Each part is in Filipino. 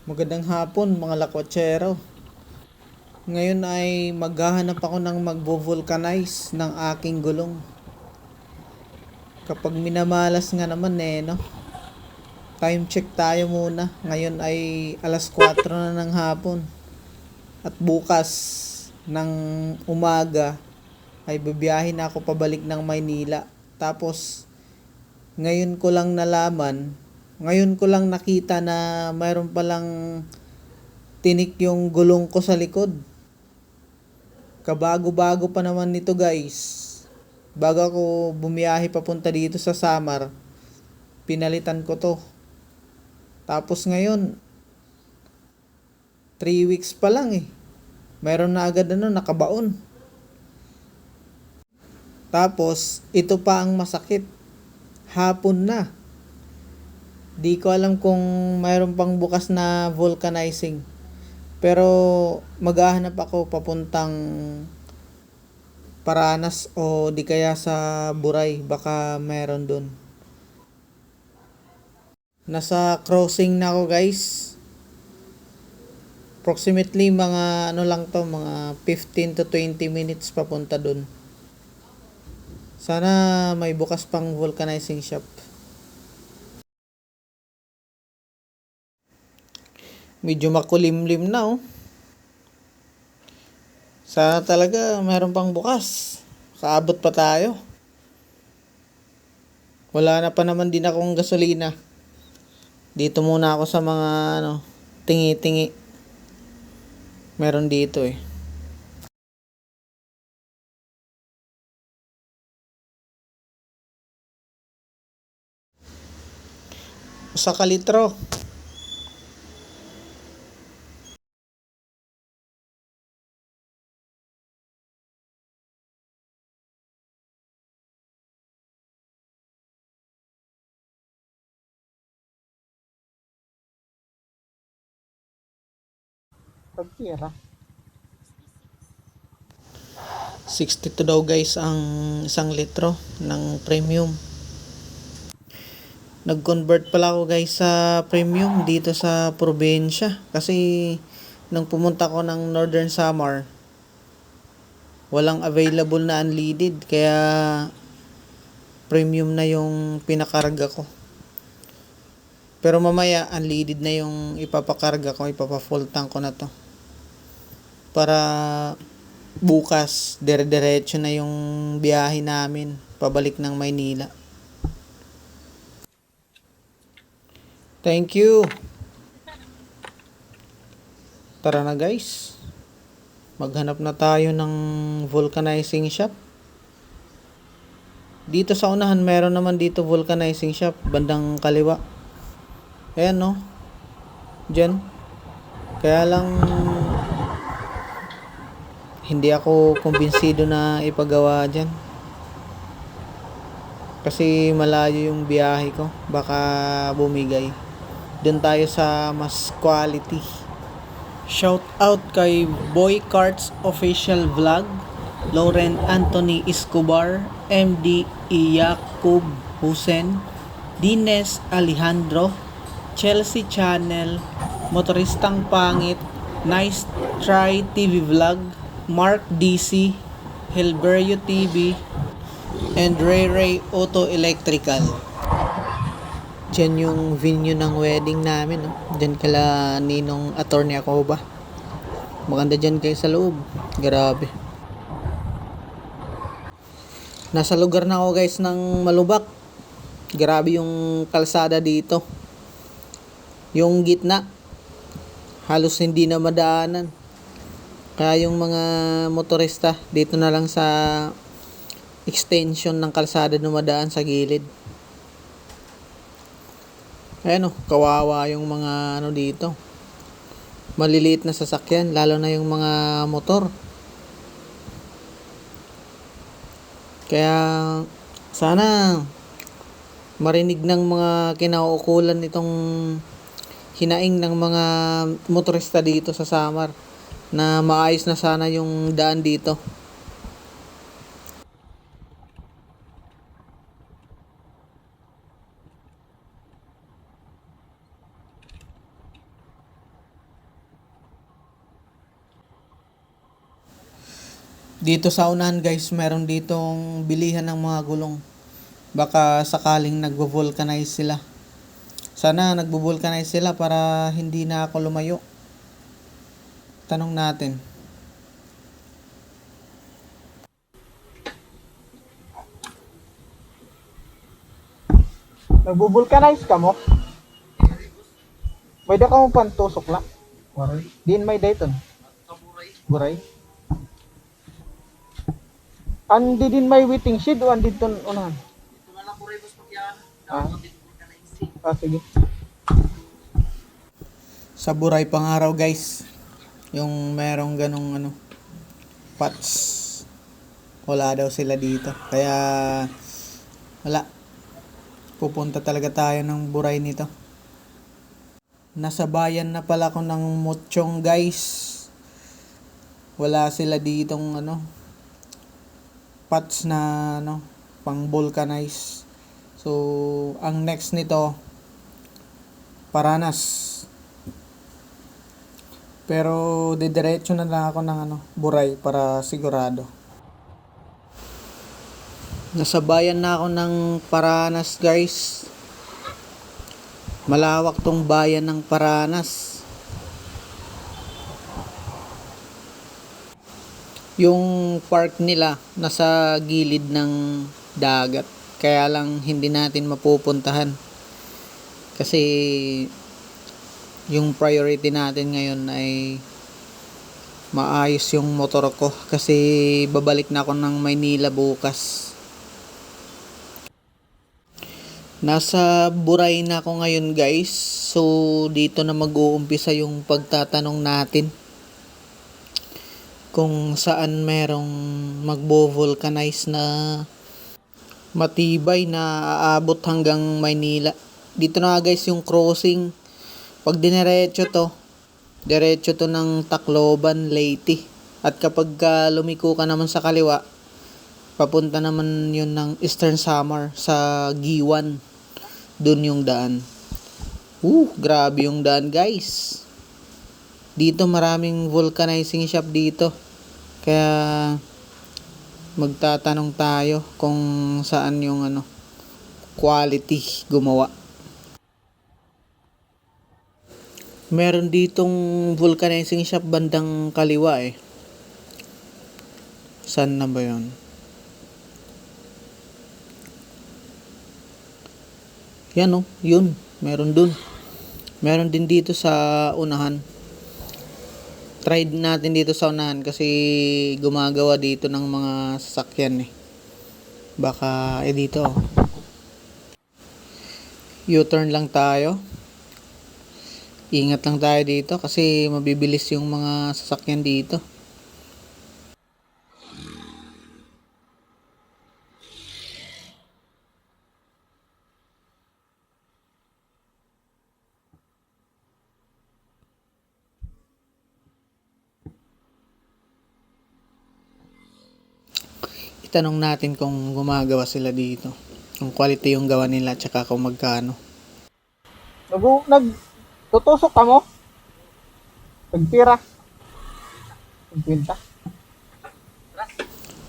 Magandang hapon mga lakwatsero. Ngayon ay maghahanap ako ng magvo-vulcanize ng aking gulong. Kapag minamalas nga naman no. Time check tayo muna. Ngayon ay alas 4 na ng hapon. At bukas ng umaga ay bibiyahin na ako pabalik ng Maynila. Tapos ngayon ko lang nalaman, ngayon ko lang nakita na mayroon palang tinik yung gulong ko sa likod. Kabago-bago pa naman nito guys. Bago ako bumiyahe papunta dito sa Samar, pinalitan ko to. Tapos ngayon, 3 weeks pa lang eh. Meron na agad nakabaon. Tapos, ito pa ang masakit. Hapon na. Di ko alam kung mayroon pang bukas na vulcanizing. Pero maghahanap ako papuntang Paranas o di kaya sa Buray, baka meron dun. Nasa crossing na ako guys. Approximately mga ano lang to, mga 15 to 20 minutes papunta dun. Sana may bukas pang vulcanizing shop. Medyo makulimlim na oh. Sana talaga mayroon pang bukas. Kaabot pa tayo. Wala na pa naman din akong gasolina. Dito muna ako sa mga tingi-tingi. Meron dito eh. Sa kalitro. Pagkira. 62 daw guys ang isang litro ng premium. Nag-convert pala ako guys sa premium dito sa probinsya. Kasi nung pumunta ko ng Northern Samar, walang available na unleaded. Kaya premium na yung pinakarga ko. Pero mamaya unleaded na yung ipapakarga ko, ipapa-full tank ko na to. Para bukas dire-diretso na yung biyahe namin pabalik ng Maynila. Thank you. Tara na guys. Maghanap na tayo ng vulcanizing shop. Dito sa unahan meron naman dito vulcanizing shop bandang kaliwa. Ayan no. Diyan. Kaya lang hindi ako kumbinsido na ipagawa dyan. Kasi malayo yung biyahe ko. Baka bumigay. Doon tayo sa mas quality. Shout out kay Boy Carts Official Vlog, Lauren Anthony Escobar, MD Yakub Hussein, Dines Alejandro, Chelsea Channel, Motoristang Pangit, Nice Try TV Vlog, Mark DC, Hilberio TV, and Ray Ray Auto Electrical. Diyan yung venue ng wedding namin. No? Diyan kala Ninong Attorney ako ba? Maganda dyan kayo sa loob. Grabe. Nasa lugar na ako guys ng Malubak. Grabe yung kalsada dito. Yung gitna. Halos hindi na madaanan. Kaya yung mga motorista dito na lang sa extension ng kalsada dumadaan sa gilid. Ayan kawawa yung mga dito. Maliliit na sasakyan, lalo na yung mga motor. Kaya sana marinig ng mga kinauukulan itong hinaing ng mga motorista dito sa Samar na maayos na sana yung daan dito. Dito sa unahan guys, meron ditong bilihan ng mga gulong. Baka sakaling nagvo-vulcanize sila. Sana nagvo-vulcanize sila para hindi na ako lumayo. Tanong natin. Nagvo-vulcanize ka mo? May da ka mo pantusok la? Waray. Din may dayton. Buray. Andi din may waiting shed o andi ton unahan? Ito na lang buray boss pagyan. Ah. Dapat din vulcanize. Sige. Sa Buray Pangaraw guys, yung merong ganong pots. Wala daw sila dito. Kaya wala. Pupunta talaga tayo ng Buray nito. Nasa bayan na pala ako ng Mochong guys. Wala sila ditong pots na pang vulcanize. So, ang next nito Paranas. Pero didiretso na lang ako ng Buray para sigurado. Nasa bayan na ako ng Paranas guys. Malawak tong bayan ng Paranas. Yung park nila nasa gilid ng dagat. Kaya lang hindi natin mapupuntahan. Kasi yung priority natin ngayon ay maayos yung motor ko. Kasi babalik na ako ng Maynila bukas. Nasa Buray na ako ngayon guys. So dito na mag-uumpisa yung pagtatanong natin. Kung saan merong magbo-vulcanize na matibay na aabot hanggang Maynila. Dito na guys yung crossing. Pag diretso to ng Tacloban, Leyte. At kapag lumiko ka naman sa kaliwa, papunta naman yun ng Eastern Samar sa Giwan. Dun yung daan. Grabe yung daan guys. Dito maraming vulcanizing shop dito. Kaya magtatanong tayo kung saan yung quality gumawa. Meron ditong vulcanizing shop bandang kaliwa eh. Saan na ba yun? Yan yun. Meron dun. Meron din dito sa unahan. Try natin dito sa unahan kasi gumagawa dito ng mga sasakyan eh. Baka dito. U-turn lang tayo. Ingat lang tayo dito kasi mabibilis yung mga sasakyan dito. Itanong natin kung gumagawa sila dito. Kung quality yung gawa nila tsaka kung magkano. Tutusok ka mo? Pagpira? 50?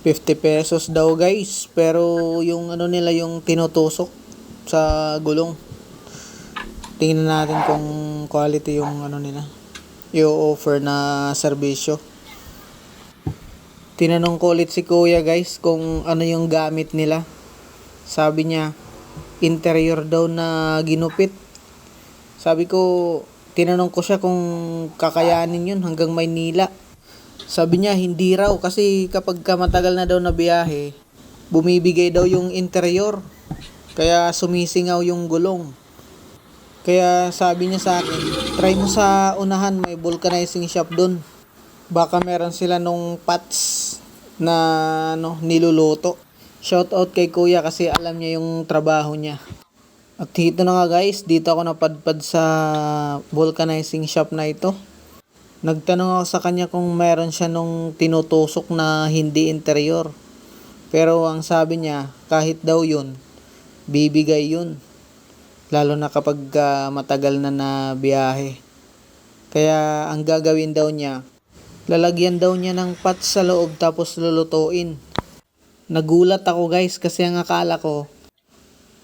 50 pesos daw guys. Pero yung nila yung tinutusok sa gulong. Tingnan natin kung quality yung nila. I-offer na serbisyo. Tinanong ko ulit si kuya guys kung ano yung gamit nila. Sabi niya, interior daw na ginupit. Sabi ko, tinanong ko siya kung kakayanin yun hanggang Maynila. Sabi niya, hindi raw kasi kapag matagal na daw na biyahe, bumibigay daw yung interior. Kaya sumisingaw yung gulong. Kaya sabi niya sa akin, try mo sa unahan, may vulcanizing shop dun. Baka meron sila nung pots na niluluto. Shout out kay kuya kasi alam niya yung trabaho niya. At dito na nga guys, dito ako napadpad sa vulcanizing shop na ito. Nagtanong ako sa kanya kung meron siya nung tinutusok na hindi interior. Pero ang sabi niya, kahit daw yun, bibigay yun. Lalo na kapag matagal na biyahe. Kaya ang gagawin daw niya, Lalagyan daw niya ng pats sa loob tapos lulutuin. Nagulat ako guys kasi ang akala ko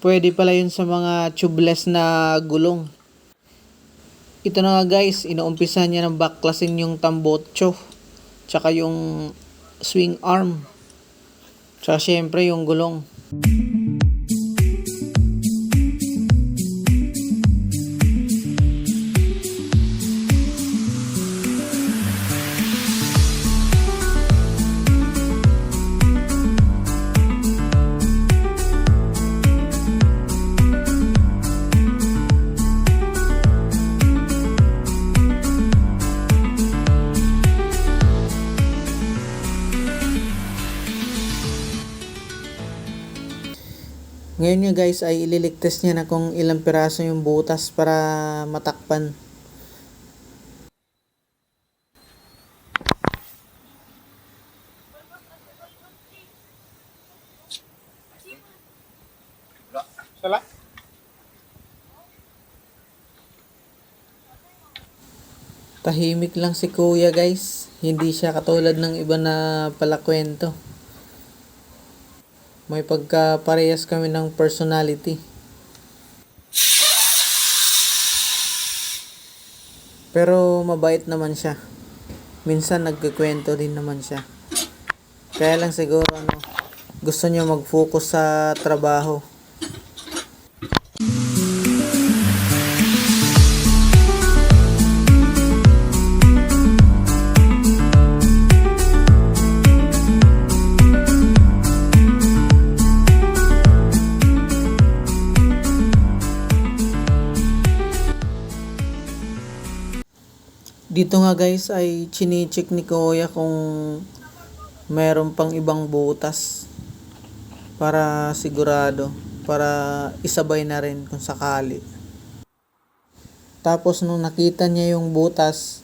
pwede pala yun sa mga tubeless na gulong. Ito na nga guys, inuumpisa niya ng baklasin yung tambotso, tsaka yung swing arm, tsaka syempre yung gulong. Ngayon nga guys ay ililigtas niya na kung ilang piraso yung butas para matakpan. Sala? Tahimik lang si kuya guys. Hindi siya katulad ng iba na palakwento. May pagka-parehas kami ng personality. Pero mabait naman siya. Minsan nagkikwento din naman siya. Kaya lang siguro gusto niya mag-focus sa trabaho. Dito nga guys ay chine-check ni Kuya kung meron pang ibang butas para sigurado, para isabay na rin kung sakali. Tapos nung nakita niya yung butas,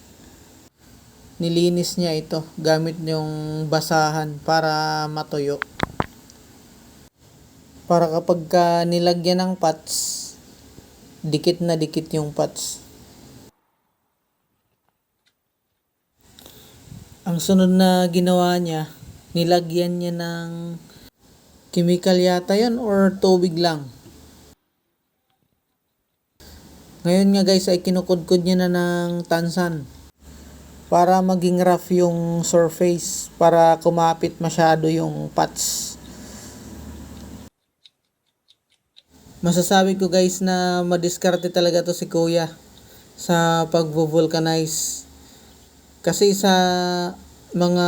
nilinis niya ito gamit yung basahan para matuyo. Para kapag nilagyan ng patch, dikit na dikit yung patch. Ang sunod na ginawa niya, nilagyan niya ng chemical yata yun or tubig lang. Ngayon nga guys ay kinukudkod niya na ng tansan para maging rough yung surface, para kumapit masyado yung patch. Masasabi ko guys na madiskarte talaga to si Kuya sa pagvo-vulcanize. Kasi sa mga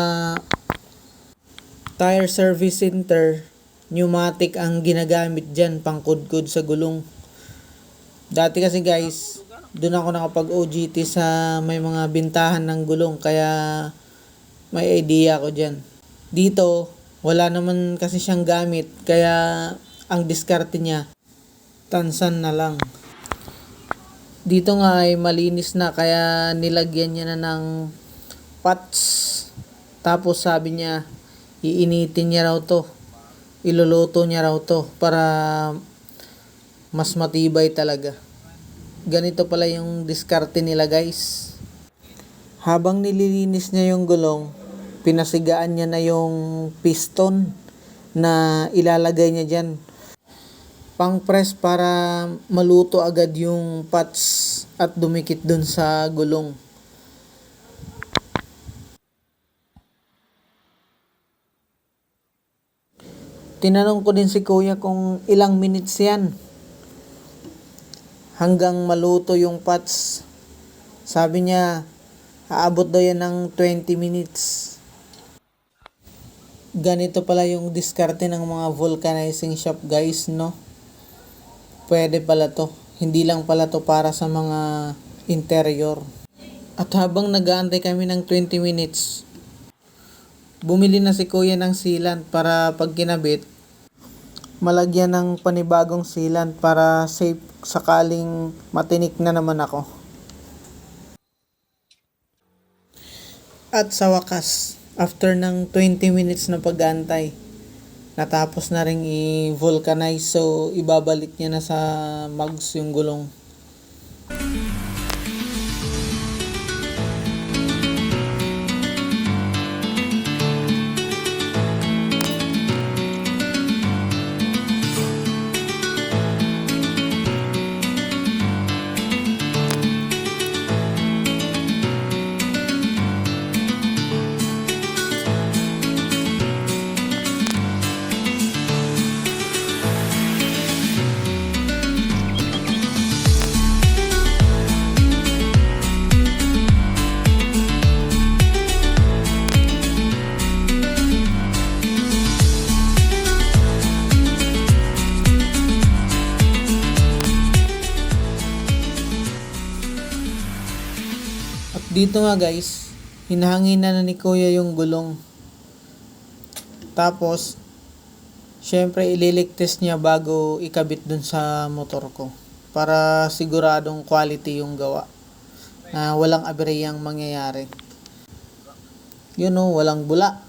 tire service center, pneumatic ang ginagamit dyan, pangkudkod sa gulong. Dati kasi guys, doon ako nakapag-OJT sa may mga bintahan ng gulong, kaya may idea ako dyan. Dito, wala naman kasi siyang gamit, kaya ang diskarte niya, tansan na lang. Dito nga ay malinis na, kaya nilagyan niya na ng patch. Tapos sabi niya, iinitin niya raw to. Iluluto niya raw to para mas matibay talaga. Ganito pala yung diskarte nila guys. Habang nililinis niya yung gulong, pinasigaan niya na yung piston na ilalagay niya dyan. Pang press para maluto agad yung patch at dumikit dun sa gulong. Tinanong ko din si Kuya kung ilang minutes yan hanggang maluto yung patch. Sabi niya, aabot daw yan ng 20 minutes. Ganito pala yung diskarte ng mga vulcanizing shop guys, no? Pwede pala to. Hindi lang pala to para sa mga interior. At habang nag-aantay kami ng 20 minutes, bumili na si Kuya ng sealant para pag kinabit, malagyan ng panibagong sealant para safe sakaling matinik na naman ako. At sa wakas, after ng 20 minutes na pag-aantay, natapos na ring i-vulcanize, so ibabalik niya na sa mugs yung gulong. Dito nga guys, hinahangin na ni Kuya yung gulong. Tapos, syempre ililigtas niya bago ikabit dun sa motor ko. Para siguradong quality yung gawa. Na walang abereyang mangyayari. Yun o, walang bula.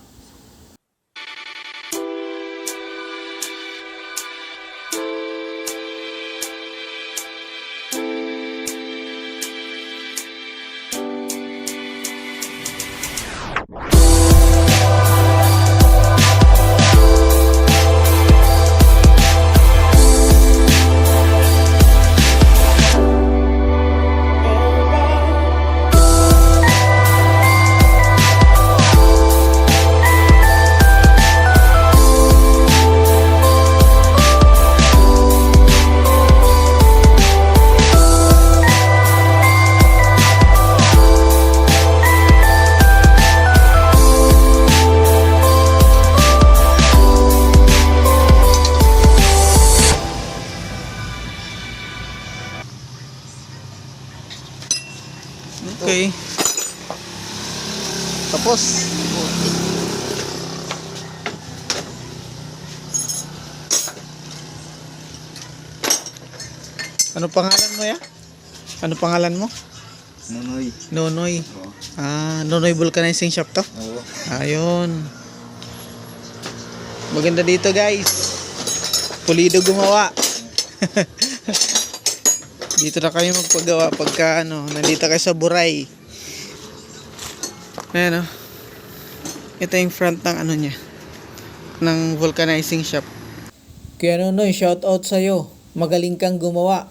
Okay. Tapos. Ano pangalan mo ya? Ano pangalan mo? Nonoy. Nonoy. Oo. Nonoy Vulcanizing Shop to? Oo. Ayun. Maganda dito guys. Pulido gumawa. Dito na kayo magpagawa pagka nandito kayo sa Buray. Ayan o. Ito yung front ng niya. Ng vulcanizing shop. Kaya Nonoy, shout out sa'yo. Magaling kang gumawa.